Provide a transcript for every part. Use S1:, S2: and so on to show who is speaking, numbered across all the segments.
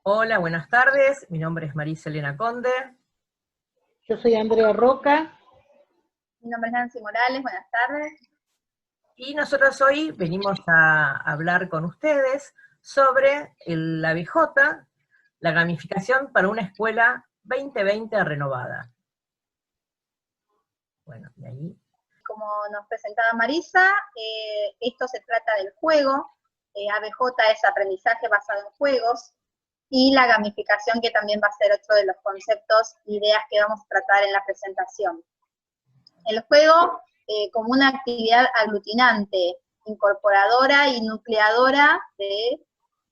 S1: Hola, buenas tardes. Mi nombre es Marisa Elena Conde.
S2: Yo soy Andrea Roca.
S3: Mi nombre es Nancy Morales, buenas tardes.
S1: Y nosotros hoy venimos a hablar con ustedes sobre la ABJ, la gamificación para una escuela 2020 renovada. Bueno, y ahí.
S3: Como nos presentaba Marisa, esto se trata del juego. ABJ es aprendizaje basado en juegos, y la gamificación, que también va a ser otro de los conceptos, ideas que vamos a tratar en la presentación. El juego como una actividad aglutinante, incorporadora y nucleadora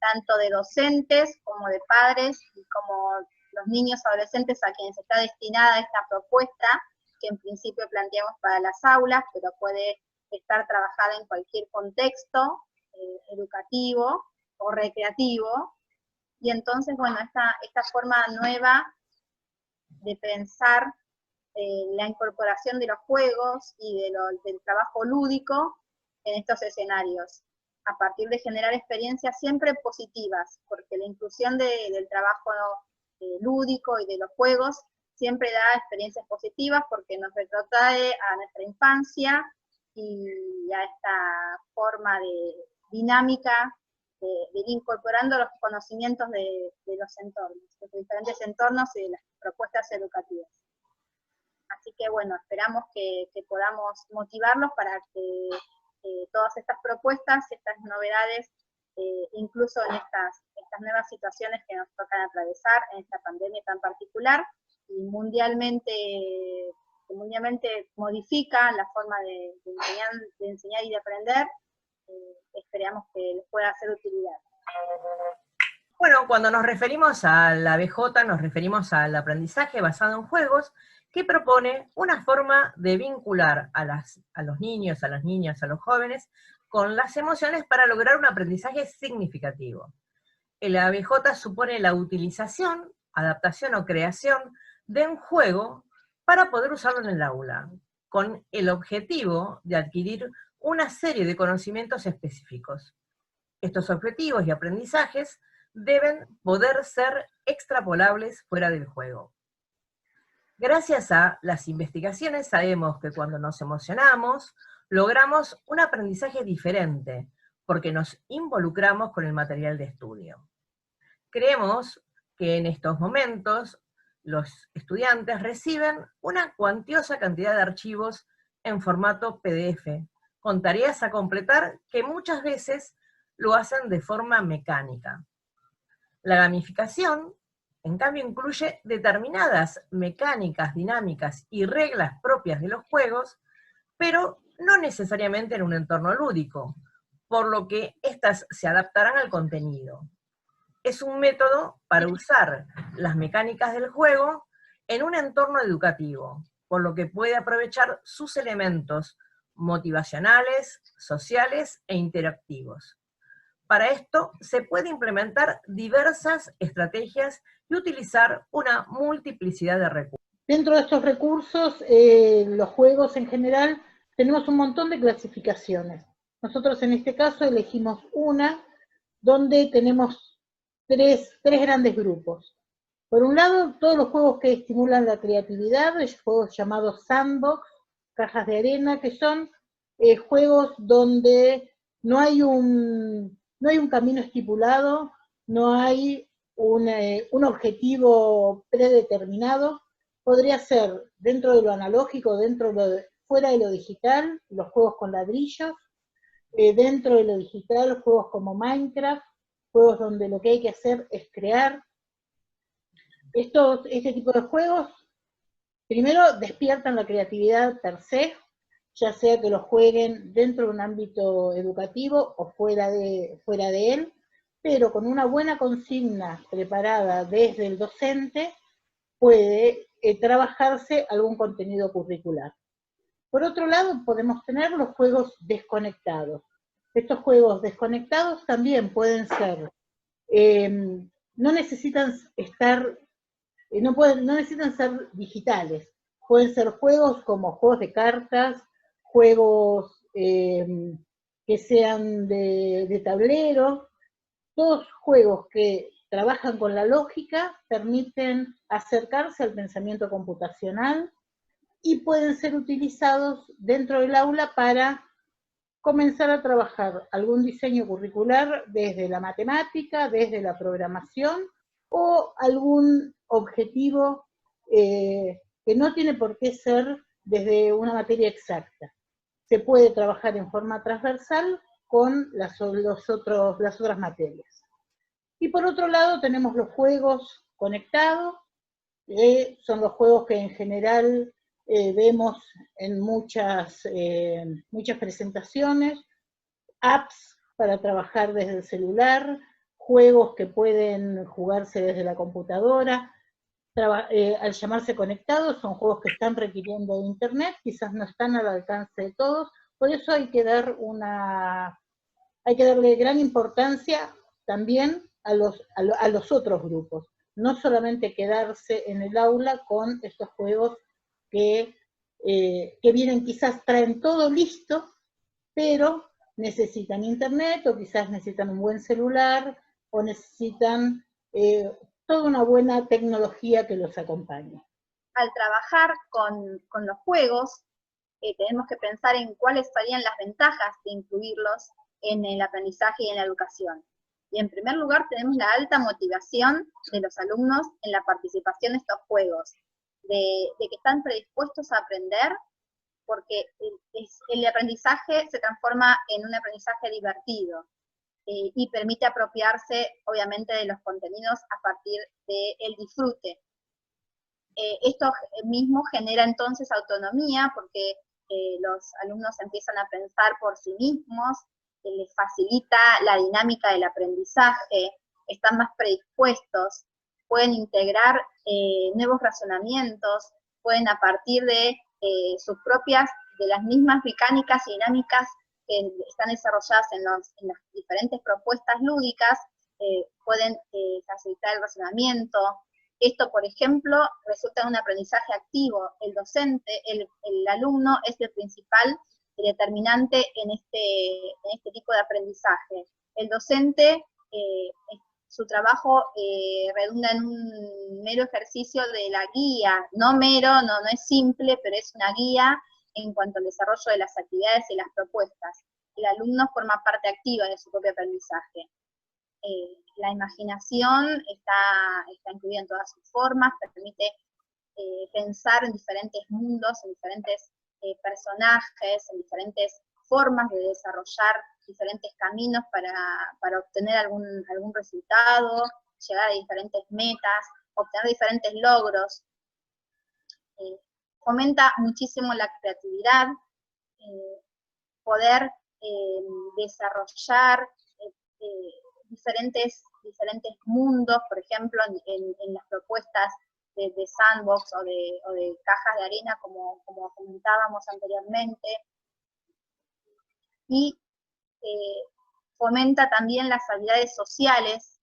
S3: tanto de docentes como de padres y como los niños adolescentes a quienes está destinada esta propuesta, que en principio planteamos para las aulas, pero puede estar trabajada en cualquier contexto educativo o recreativo. Y entonces, bueno, esta forma nueva de pensar la incorporación de los juegos y del trabajo lúdico en estos escenarios, a partir de generar experiencias siempre positivas, porque la inclusión del trabajo lúdico y de los juegos siempre da experiencias positivas, porque nos retrotrae a nuestra infancia y a esta forma de dinámica de ir incorporando los conocimientos de los entornos, de los diferentes entornos y de las propuestas educativas. Así que bueno, esperamos que podamos motivarlos para que todas estas propuestas, estas novedades, incluso en estas nuevas situaciones que nos tocan atravesar, en esta pandemia tan particular, y mundialmente modifica la forma de enseñar y de aprender, esperamos que les pueda hacer utilidad.
S1: Bueno, cuando nos referimos a la ABJ, nos referimos al aprendizaje basado en juegos, que propone una forma de vincular a los niños, a las niñas, a los jóvenes, con las emociones para lograr un aprendizaje significativo. El ABJ supone la utilización, adaptación o creación de un juego para poder usarlo en el aula, con el objetivo de adquirir una serie de conocimientos específicos. Estos objetivos y aprendizajes deben poder ser extrapolables fuera del juego. Gracias a las investigaciones sabemos que cuando nos emocionamos, logramos un aprendizaje diferente, porque nos involucramos con el material de estudio. Creemos que en estos momentos los estudiantes reciben una cuantiosa cantidad de archivos en formato PDF, con tareas a completar que muchas veces lo hacen de forma mecánica. La gamificación, en cambio, incluye determinadas mecánicas, dinámicas y reglas propias de los juegos, pero no necesariamente en un entorno lúdico, por lo que éstas se adaptarán al contenido. Es un método para usar las mecánicas del juego en un entorno educativo, por lo que puede aprovechar sus elementos motivacionales, sociales e interactivos. Para esto se puede implementar diversas estrategias y utilizar una multiplicidad de recursos.
S2: Dentro de estos recursos, los juegos en general, tenemos un montón de clasificaciones. Nosotros en este caso elegimos una donde tenemos tres grandes grupos. Por un lado, todos los juegos que estimulan la creatividad, juegos llamados sandbox, cajas de arena, que son juegos donde no hay un camino estipulado, no hay un objetivo predeterminado. Podría ser dentro de lo analógico, fuera de lo digital, los juegos con ladrillos, dentro de lo digital, juegos como Minecraft, juegos donde lo que hay que hacer es crear. Este tipo de juegos, primero, despiertan la creatividad per se, ya sea que los jueguen dentro de un ámbito educativo o fuera de él, pero con una buena consigna preparada desde el docente, puede trabajarse algún contenido curricular. Por otro lado, podemos tener los juegos desconectados. Estos juegos desconectados también pueden ser, no necesitan ser digitales. Pueden ser juegos como juegos de cartas, juegos que sean de tablero, todos juegos que trabajan con la lógica, permiten acercarse al pensamiento computacional y pueden ser utilizados dentro del aula para comenzar a trabajar algún diseño curricular desde la matemática, desde la programación o algún objetivo que no tiene por qué ser desde una materia exacta. Se puede trabajar en forma transversal con las otras materias. Y por otro lado tenemos los juegos conectados, son los juegos que en general vemos en muchas presentaciones, apps para trabajar desde el celular, juegos que pueden jugarse desde la computadora. Al llamarse conectados, son juegos que están requiriendo de internet, quizás no están al alcance de todos, por eso hay que darle gran importancia también a los otros grupos, no solamente quedarse en el aula con estos juegos que vienen, quizás traen todo listo, pero necesitan internet, o quizás necesitan un buen celular, o necesitan toda una buena tecnología que los acompañe.
S3: Al trabajar con los juegos, tenemos que pensar en cuáles serían las ventajas de incluirlos en el aprendizaje y en la educación. Y en primer lugar tenemos la alta motivación de los alumnos en la participación en estos juegos, de que están predispuestos a aprender, porque el aprendizaje se transforma en un aprendizaje divertido, y permite apropiarse, obviamente, de los contenidos a partir del disfrute. Esto mismo genera entonces autonomía, porque los alumnos empiezan a pensar por sí mismos, les facilita la dinámica del aprendizaje, están más predispuestos, pueden integrar nuevos razonamientos, pueden a partir de de las mismas mecánicas y dinámicas que están desarrolladas en las diferentes propuestas lúdicas, pueden facilitar el razonamiento. Esto, por ejemplo, resulta en un aprendizaje activo. El docente, el alumno es el principal determinante en este tipo de aprendizaje. El docente, su trabajo redunda en un mero ejercicio de la guía, no es simple, pero es una guía en cuanto al desarrollo de las actividades y las propuestas. El alumno forma parte activa de su propio aprendizaje. La imaginación está incluida en todas sus formas, permite pensar en diferentes mundos, en diferentes personajes, en diferentes formas de desarrollar diferentes caminos para obtener algún resultado, llegar a diferentes metas, obtener diferentes logros. Fomenta muchísimo la creatividad, poder desarrollar diferentes mundos, por ejemplo, en las propuestas de sandbox o de cajas de arena, como comentábamos anteriormente, y fomenta también las habilidades sociales,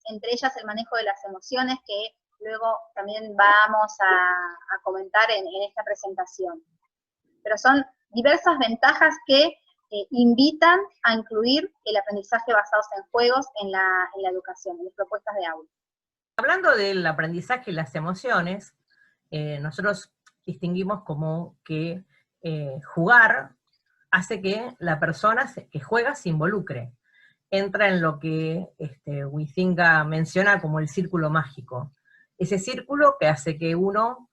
S3: entre ellas el manejo de las emociones, que luego también vamos a comentar en esta presentación. Pero son diversas ventajas que invitan a incluir el aprendizaje basado en juegos en la educación, en las propuestas de aula.
S1: Hablando del aprendizaje y las emociones, nosotros distinguimos como que jugar hace que la persona que juega se involucre. Entra en lo que Huizinga menciona como el círculo mágico. Ese círculo que hace que uno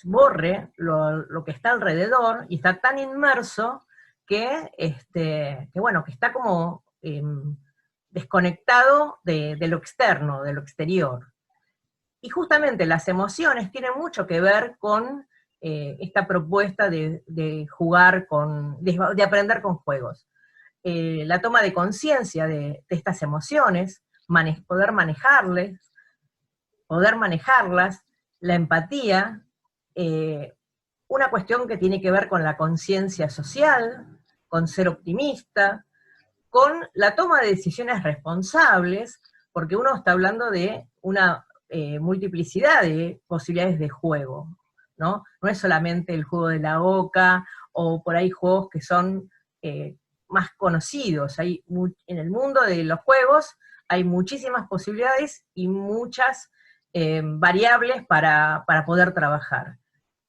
S1: borre lo que está alrededor y está tan inmerso que está como desconectado de lo externo, de lo exterior. Y justamente las emociones tienen mucho que ver con esta propuesta de jugar de aprender con juegos. La toma de conciencia de estas emociones, poder manejarlas, la empatía, una cuestión que tiene que ver con la conciencia social, con ser optimista, con la toma de decisiones responsables, porque uno está hablando de una multiplicidad de posibilidades de juego, ¿no? No es solamente el juego de la oca, o por ahí juegos que son más conocidos. En el mundo de los juegos hay muchísimas posibilidades y muchas variables para poder trabajar.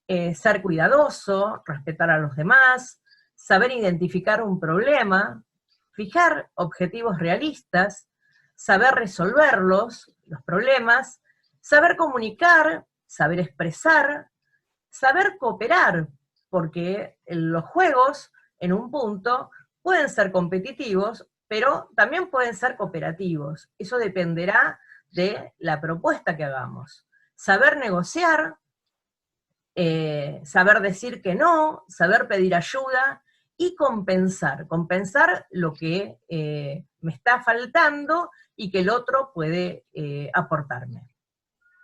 S1: Ser cuidadoso, respetar a los demás, saber identificar un problema, fijar objetivos realistas, saber resolverlos, los problemas, saber comunicar, saber expresar, saber cooperar, porque los juegos, en un punto, pueden ser competitivos, pero también pueden ser cooperativos. Eso dependerá de la propuesta que hagamos. Saber negociar, saber decir que no, saber pedir ayuda y compensar lo que me está faltando y que el otro puede aportarme.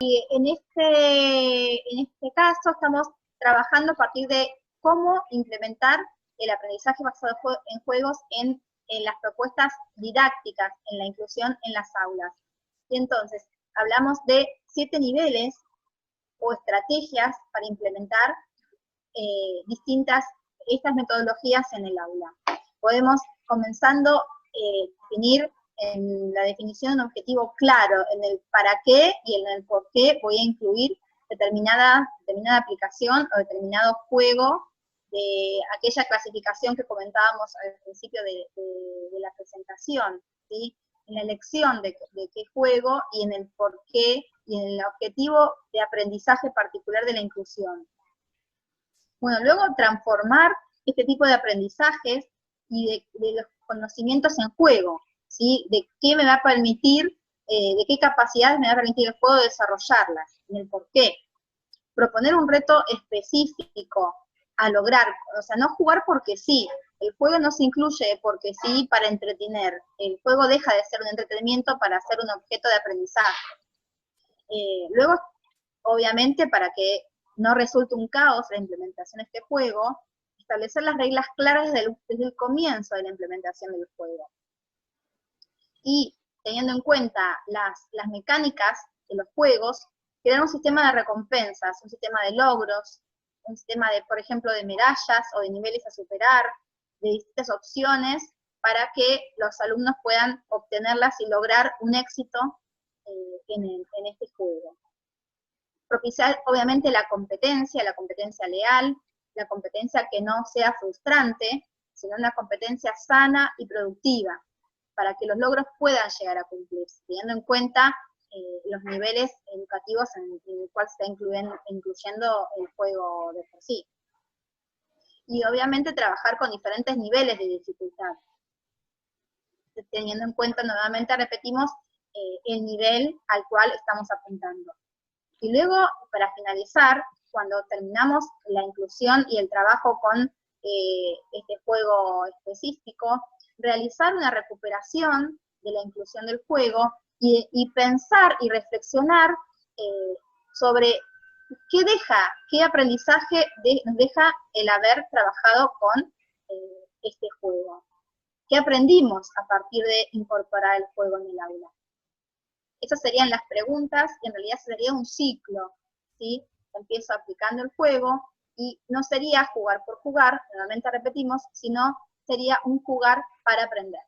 S3: En este caso estamos trabajando a partir de cómo implementar el aprendizaje basado en juegos en las propuestas didácticas, en la inclusión en las aulas. Y entonces, hablamos de 7 niveles o estrategias para implementar estas metodologías en el aula. Podemos, comenzando, definir en la definición un objetivo claro, en el para qué y en el por qué voy a incluir determinada aplicación o determinado juego de aquella clasificación que comentábamos al principio de la presentación, ¿sí? En la elección de qué juego y en el por qué y en el objetivo de aprendizaje particular de la inclusión. Bueno, luego transformar este tipo de aprendizajes y de los conocimientos en juego, ¿sí? De qué me va a permitir, de qué capacidades me va a permitir el juego desarrollarlas, en el por qué. Proponer un reto específico a lograr, o sea, no jugar porque sí. El juego no se incluye porque sí para entretener. El juego deja de ser un entretenimiento para ser un objeto de aprendizaje. Luego, obviamente, para que no resulte un caos la implementación de este juego, establecer las reglas claras desde el comienzo de la implementación del juego. Y teniendo en cuenta las mecánicas de los juegos, crear un sistema de recompensas, un sistema de logros, un sistema de, por ejemplo, de medallas o de niveles a superar, de distintas opciones, para que los alumnos puedan obtenerlas y lograr un éxito en este juego. Propiciar, obviamente, la competencia leal, la competencia que no sea frustrante, sino una competencia sana y productiva, para que los logros puedan llegar a cumplirse, teniendo en cuenta los niveles educativos en el cual se está incluyendo el juego de por sí. Y obviamente trabajar con diferentes niveles de dificultad, teniendo en cuenta, nuevamente repetimos, el nivel al cual estamos apuntando. Y luego, para finalizar, cuando terminamos la inclusión y el trabajo con este juego específico, realizar una recuperación de la inclusión del juego y pensar y reflexionar sobre qué aprendizaje nos deja el haber trabajado con este juego. ¿Qué aprendimos a partir de incorporar el juego en el aula? Esas serían las preguntas, y en realidad sería un ciclo, ¿sí? Empiezo aplicando el juego, y no sería jugar por jugar, nuevamente repetimos, sino sería un jugar para aprender.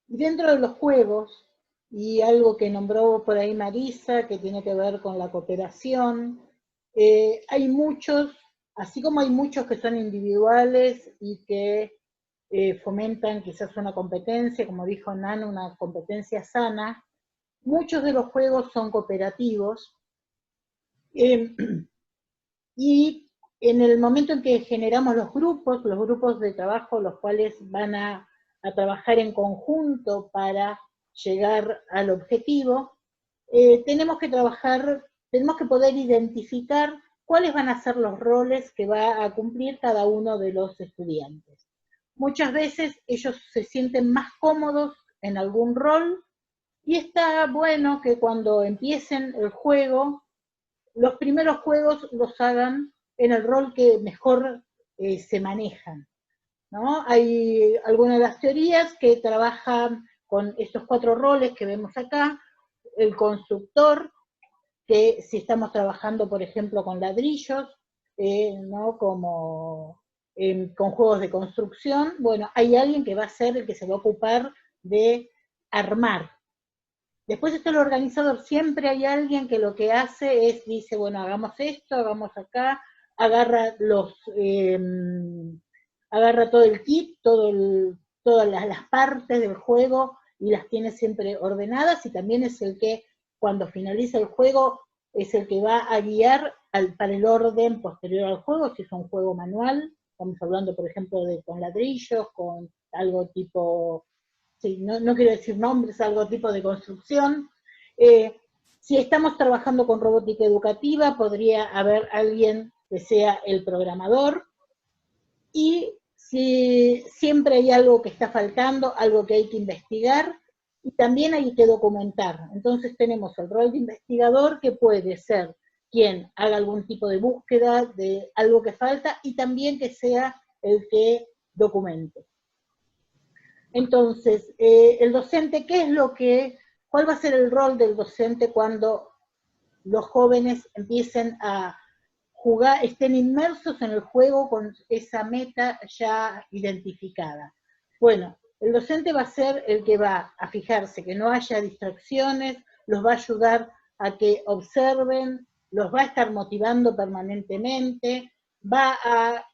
S2: Y dentro de los juegos, y algo que nombró por ahí Marisa, que tiene que ver con la cooperación, hay muchos, así como hay muchos que son individuales y que fomentan quizás una competencia, como dijo Nan, una competencia sana, muchos de los juegos son cooperativos, y en el momento en que generamos los grupos de trabajo, los cuales van a trabajar en conjunto para llegar al objetivo, tenemos que poder identificar cuáles van a ser los roles que va a cumplir cada uno de los estudiantes. Muchas veces ellos se sienten más cómodos en algún rol, y está bueno que cuando empiecen el juego, los primeros juegos los hagan en el rol que mejor se manejan, ¿no? Hay algunas de las teorías que trabajan con estos 4 roles que vemos acá: el constructor, que si estamos trabajando, por ejemplo, con ladrillos, ¿no? Como con juegos de construcción, bueno, hay alguien que va a ser el que se va a ocupar de armar. Después está el organizador, siempre hay alguien que lo que hace es, dice, bueno, hagamos esto, hagamos acá, agarra agarra todo el kit, todas las partes del juego y las tiene siempre ordenadas, y también es el que, cuando finaliza el juego, es el que va a guiar para el orden posterior al juego, si es un juego manual, estamos hablando, por ejemplo, de con ladrillos, con algo tipo, sí, no quiero decir nombres, algo tipo de construcción. Si estamos trabajando con robótica educativa, podría haber alguien que sea el programador, y si siempre hay algo que está faltando, algo que hay que investigar, y también hay que documentar. Entonces tenemos el rol de investigador, que puede ser quien haga algún tipo de búsqueda de algo que falta, y también que sea el que documente. Entonces, el docente, ¿cuál va a ser el rol del docente cuando los jóvenes empiecen a jugar, estén inmersos en el juego con esa meta ya identificada? Bueno, el docente va a ser el que va a fijarse que no haya distracciones, los va a ayudar a que observen, los va a estar motivando permanentemente, va a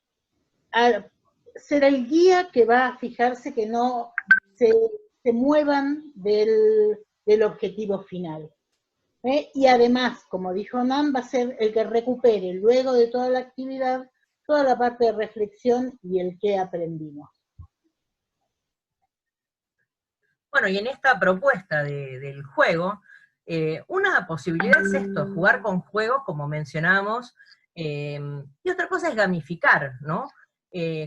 S2: ser el guía que va a fijarse que no se muevan del objetivo final. Y además, como dijo Nan, va a ser el que recupere luego de toda la actividad toda la parte de reflexión y el que aprendimos.
S1: Bueno, y en esta propuesta del juego, una posibilidad es esto, jugar con juegos, como mencionamos, y otra cosa es gamificar, ¿no?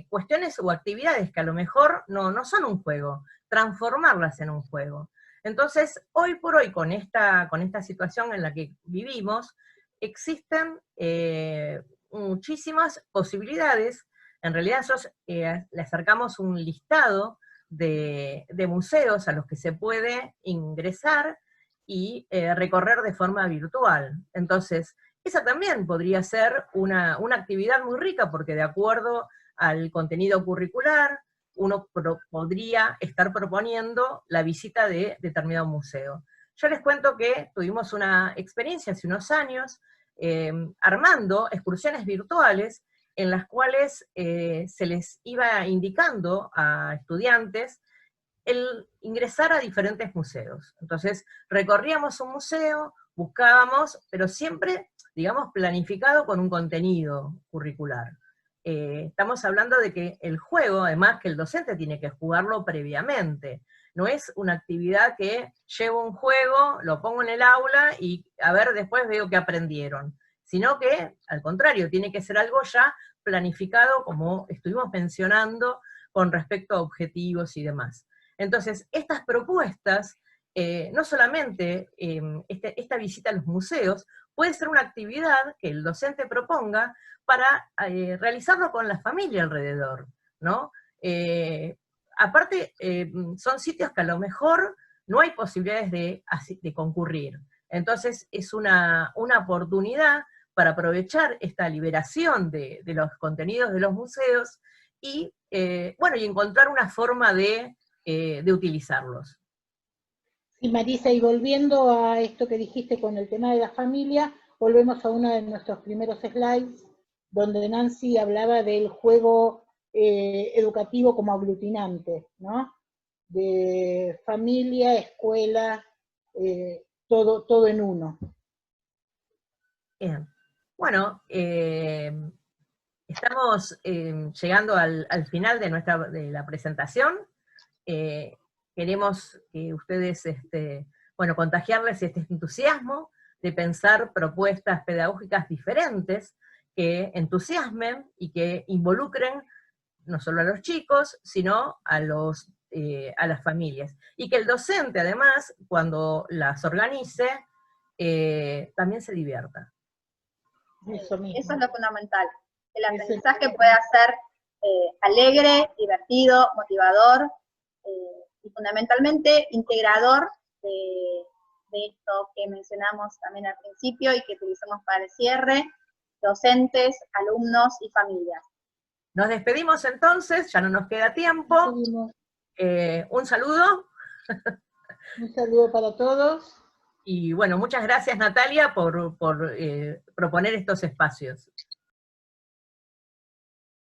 S1: Cuestiones o actividades que a lo mejor no son un juego, transformarlas en un juego. Entonces, hoy por hoy, con esta situación en la que vivimos, existen muchísimas posibilidades. En realidad nosotros le acercamos un listado de museos a los que se puede ingresar y recorrer de forma virtual. Entonces, esa también podría ser una actividad muy rica, porque de acuerdo al contenido curricular, uno podría estar proponiendo la visita de determinado museo. Yo les cuento que tuvimos una experiencia hace unos años armando excursiones virtuales en las cuales se les iba indicando a estudiantes el ingresar a diferentes museos. Entonces, recorríamos un museo, buscábamos, pero siempre, digamos, planificado con un contenido curricular. Estamos hablando de que el juego, además que el docente tiene que jugarlo previamente, no es una actividad que llevo un juego, lo pongo en el aula y a ver, después veo qué aprendieron, sino que, al contrario, tiene que ser algo ya planificado, como estuvimos mencionando, con respecto a objetivos y demás. Entonces, estas propuestas, no solamente esta visita a los museos, puede ser una actividad que el docente proponga para realizarlo con la familia alrededor, ¿no? Aparte, son sitios que a lo mejor no hay posibilidades de concurrir. Entonces, es una oportunidad para aprovechar esta liberación de los contenidos de los museos y, bueno, y encontrar una forma de utilizarlos.
S2: Sí, Marisa, y volviendo a esto que dijiste con el tema de la familia, volvemos a uno de nuestros primeros slides, donde Nancy hablaba del juego educativo como aglutinante, ¿no? De familia, escuela, todo en uno.
S1: Bien. Bueno, estamos llegando al final de la presentación. Queremos que ustedes, bueno, contagiarles este entusiasmo de pensar propuestas pedagógicas diferentes que entusiasmen y que involucren no solo a los chicos, sino a las familias. Y que el docente, además, cuando las organice, también se divierta.
S3: Eso es lo fundamental. El aprendizaje pueda ser alegre, divertido, motivador y fundamentalmente integrador de esto que mencionamos también al principio y que utilizamos para el cierre, docentes, alumnos y familias.
S1: Nos despedimos entonces, ya no nos queda tiempo. Un saludo.
S2: Un saludo para todos.
S1: Y bueno, muchas gracias Natalia por proponer estos espacios.